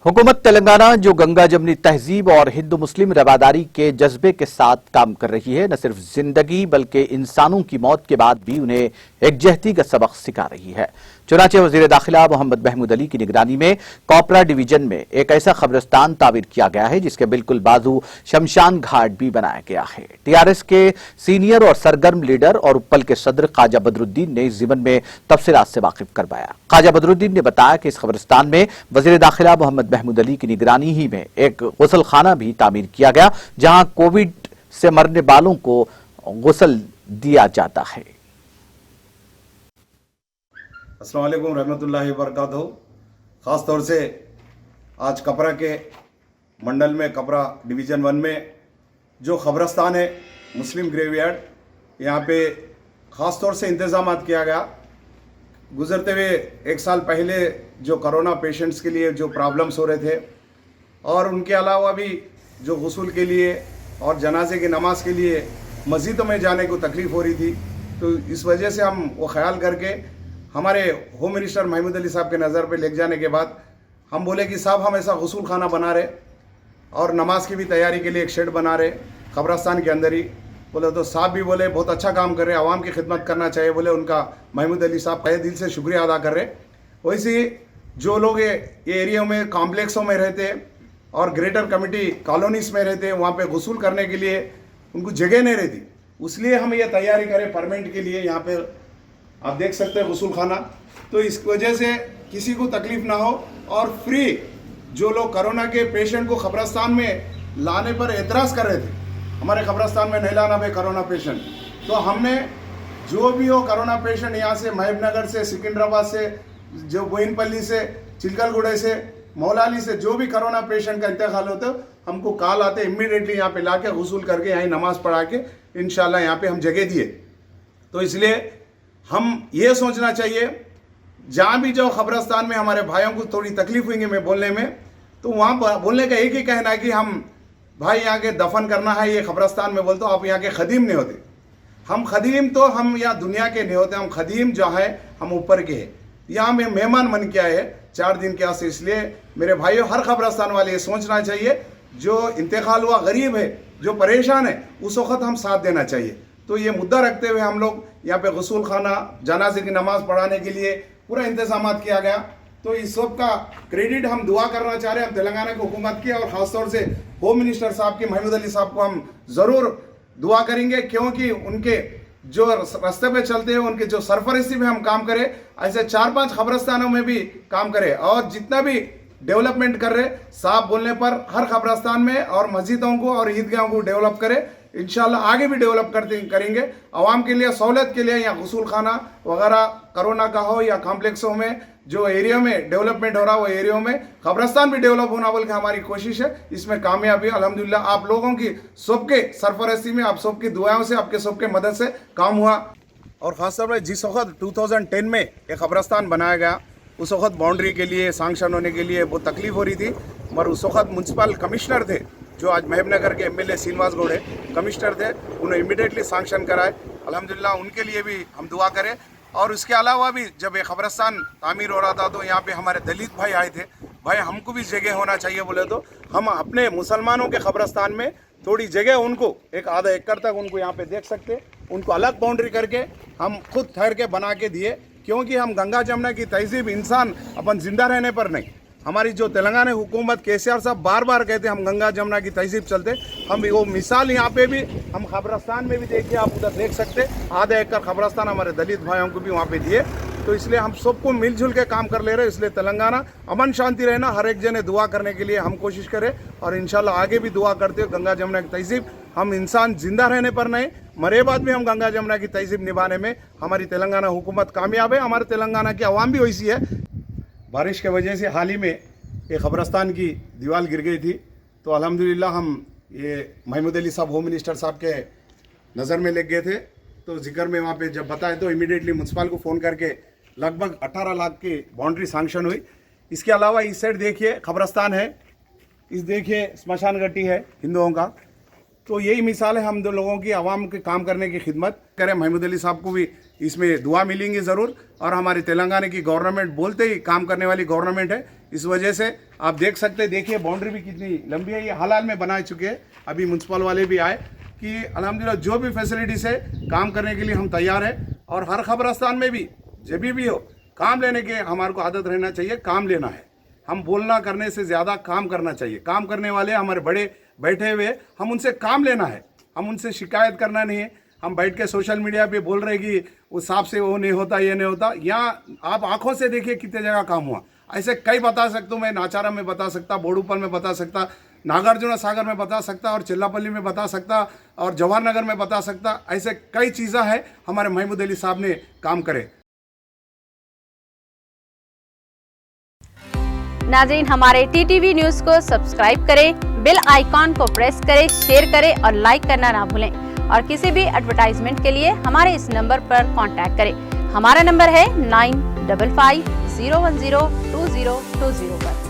हुकूमत तेलंगाना जो गंगा जमनी तहजीब और हिंदू मुस्लिम रवादारी के जज्बे के साथ काम कर रही है, न सिर्फ जिंदगी बल्कि इंसानों की मौत के बाद भी उन्हें एकजहती का सबक सिखा रही है। चुनाचे वजीर दाखिला मोहम्मद महमूद अली की निगरानी में कोपरा डिवीजन में एक ऐसा कब्रिस्तान तामीर किया गया है जिसके बिल्कुल बाजू शमशान घाट भी बनाया गया है। टीआरएस के सीनियर और सरगर्म लीडर और उपल के सदर ख्वाजा बदरुद्दीन ने इस जिमन में तफसीलात से वाकिफ करवाया। ख्वाजा बदरुद्दीन ने बताया कि इस कब्रिस्तान में वजीर दाखिला मोहम्मद महमूद अली की निगरानी ही में एक गुसल खाना भी तामीर किया गया, जहां कोविड से मरने वालों को गुसल दिया जाता है। अस्सलाम वालेकुम रहमतुल्लाहि व बरकातहू। ख़ास तौर से आज कपरा के मंडल में कपरा डिवीज़न 1 में जो कब्रस्तान है मुस्लिम ग्रेवयार्ड, यहाँ पे ख़ास तौर से इंतज़ाम किया गया। गुज़रते हुए एक साल पहले जो कोरोना पेशेंट्स के लिए जो प्रॉब्लम्स हो रहे थे और उनके अलावा भी जो गुस्ल के लिए और जनाजे की नमाज के लिए मस्जिदों में जाने को तकलीफ़ हो रही थी, तो इस वजह से हम वो ख्याल करके हमारे होम मिनिस्टर महमूद अली साहब के नज़र पे ले जाने के बाद हम बोले कि साहब हम ऐसा गुस्ल खाना बना रहे और नमाज की भी तैयारी के लिए एक शेड बना रहे कब्रस्तान के अंदर ही। बोले तो साहब भी बोले बहुत अच्छा काम कर रहे, आवाम की खिदमत करना चाहिए। बोले उनका महमूद अली साहब तहे दिल से शुक्रिया अदा कर रहे। वैसे जो लोग ये एरिया में कॉम्प्लेक्सों में रहते और ग्रेटर कमेटी कॉलोनीज में रहते, वहाँ पे गुस्ल करने के लिए उनको जगह नहीं रहती, इसलिए हम ये तैयारी करें परमानेंट के लिए। यहाँ पे आप देख सकते हैं गुस्ल खाना, तो इस वजह से किसी को तकलीफ ना हो और फ्री जो लोग कोरोना के पेशेंट को कब्रस्तान में लाने पर एतराज़ कर रहे थे, हमारे कब्रस्तान में नहीं लाना भाई कोरोना पेशेंट, तो हमने जो भी हो कोरोना पेशेंट यहाँ से महबूबनगर से, सिकंदराबाद से, जो बोइनपल्ली से, चिलकलगुड़े से, मौलाली से जो भी कोरोना पेशेंट का इंतकाल होता है हमको कॉल आते, इमीडिएटली यहाँ पे ला के गुस्ल करके यहाँ नमाज पढ़ा के इंशाल्लाह यहाँ पे हम जगह दिए। तो इसलिए हम ये सोचना चाहिए जहाँ भी जो कब्रस्तान में हमारे भाइयों को थोड़ी तकलीफ हुई मैं बोलने में, तो वहाँ बोलने का एक ही कहना है कि हम भाई यहाँ के दफन करना है ये कब्रस्तान में, बोलते आप यहाँ के खदीम नहीं होते। हम खदीम तो हम यहाँ दुनिया के नहीं होते, हम खदीम जो है हम ऊपर के हैं। यहाँ में मेहमान बन के आए हैं 4 दिन के वास्ते। इसलिए मेरे भाइयों हर कब्रस्तान वाले ये सोचना चाहिए जो इंतकाल हुआ गरीब है, जो परेशान है, उस वक़्त हम साथ देना चाहिए। तो ये मुद्दा रखते हुए हम लोग यहाँ पे गुस्ल खाना, जनाजे की नमाज पढ़ाने के लिए पूरा इंतजाम किया गया। तो इस सब का क्रेडिट हम दुआ करना चाह रहे हैं हम तेलंगाना की हुकूमत की, और ख़ासतौर से होम मिनिस्टर साहब के महमूद अली साहब को हम ज़रूर दुआ करेंगे, क्योंकि उनके जो रास्ते पे चलते हैं उनके जो सरफरोशी में हम काम करें, ऐसे 4-5 कब्रस्तानों में भी काम करें और जितना भी डेवलपमेंट कर रहे साहब बोलने पर हर कब्रस्तान में और मस्जिदों को और ईदगाहों को डेवलप करें। इंशाल्लाह आगे भी डेवलप करेंगे आवाम के लिए, सहूलत के लिए। या गुस्ल खाना वगैरह कोरोना का हो या कॉम्प्लेक्सों में जो एरिया में डेवलपमेंट हो रहा है वो एरिया में कब्रस्तान भी डेवलप होना बोल के हमारी कोशिश है। इसमें कामयाबी अल्हम्दुलिल्लाह आप लोगों की सबके सरफरोशी में, आप सबकी दुआओं से, आपके सबके मदद से काम हुआ। और ख़ासतौर पर जिस वक्त 2010 में एक कब्रस्तान बनाया गया, उस वक्त बाउंड्री के लिए सैंक्शन होने के लिए बहुत तकलीफ हो रही थी, मगर उस वक्त म्यूनसिपल कमिश्नर थे जो आज महबूबनगर के एमएलए श्रीनिवास गौड़े कमिश्नर थे, उन्हें इमीडिएटली सैंक्शन कराए। अल्हम्दुलिल्लाह उनके लिए भी हम दुआ करें। और उसके अलावा भी जब ये कब्रस्तान तामीर हो रहा था तो यहाँ पे हमारे दलित भाई आए थे, भाई हमको भी जगह होना चाहिए बोले, तो हम अपने मुसलमानों के कब्रस्तान में थोड़ी जगह उनको एक आधा एकड़ तक उनको यहाँ पे देख सकते, उनको अलग बाउंड्री करके हम खुद ठहर के बना के दिए, क्योंकि हम गंगा जमुना की तहजीब इंसान अपन जिंदा रहने पर नहीं, हमारी जो तेलंगाना हुकूमत केसीआर साहब बार बार कहते हम गंगा जमुना की तहजीब चलते, हम वो मिसाल यहाँ पे भी हम कब्रस्तान में भी देखिए, आप उधर देख सकते आधा एकड़ कब्रस्तान हमारे दलित भाइयों को भी वहाँ पे दिए। तो इसलिए हम सबको मिलजुल के काम कर ले रहे हैं। इसलिए तेलंगाना अमन शांति रहना, हर एक जने दुआ करने के लिए हम कोशिश करें और इंशाल्लाह आगे भी दुआ करते हो गंगा जमुना की तहजीब। हम इंसान जिंदा रहने पर नहीं, मरे बाद भी हम गंगा जमुना की तहजीब निभाने में हमारी तेलंगाना हुकूमत कामयाब है, हमारे तेलंगाना की आवाम भी वैसी है। बारिश के वजह से हाल ही में एक कब्रस्तान की दीवार गिर गई थी, तो अल्हम्दुलिल्लाह हम ये महमूद अली साहब होम मिनिस्टर साहब के नज़र में लग गए थे, तो जिक्र में वहाँ पे जब बताए तो इमीडिएटली म्यूनसिपल को फ़ोन करके लगभग 18 लाख की बाउंड्री सैंक्शन हुई। इसके अलावा इस साइड देखिए कब्रस्तान है, इस देखिए स्मशान घाटी है हिंदुओं का। तो यही मिसाल है हम दो लोगों की आवाम के काम करने की खिदमत करें। महमूद अली साहब को भी इसमें दुआ मिलेंगी ज़रूर, और हमारी तेलंगाना की गवर्नमेंट बोलते ही काम करने वाली गवर्नमेंट है। इस वजह से आप देख सकते हैं, देखिए बाउंड्री भी कितनी लंबी है, ये हाल में बना चुके हैं। अभी म्यूनसिपल वाले भी आए कि अल्हम्दुलिल्लाह जो भी फैसिलिटीज़ है काम करने के लिए हम तैयार हैं। और हर खबरस्तान में भी जब भी हो काम लेने के हमारे को आदत रहना चाहिए, काम लेना है। हम बोलना करने से ज़्यादा काम करना चाहिए। काम करने वाले हमारे बड़े बैठे हुए, हम उनसे काम लेना है, हम उनसे शिकायत करना नहीं है। हम बैठ के सोशल मीडिया पे बोल रहे कि उस हिसाब से वो नहीं होता, ये नहीं होता। यहाँ आप आंखों से देखिए कितने जगह काम हुआ। ऐसे कई बता सकता हूँ मैं, नाचारा में बता सकता, बोडूपल में बता सकता, नागार्जुन सागर में बता सकता, और चिल्लापल्ली में बता सकता, और जवाहर नगर में बता सकता। ऐसे कई चीज़ें हैं हमारे महमूद अली साहब ने काम करे। नाज़रीन, हमारे टीटीवी न्यूज़ को सब्सक्राइब करें, बेल आइकॉन को प्रेस करें, शेयर करें और लाइक करना ना भूलें। और किसी भी एडवर्टाइजमेंट के लिए हमारे इस नंबर पर कांटेक्ट करें। हमारा नंबर है 9550102020 पर।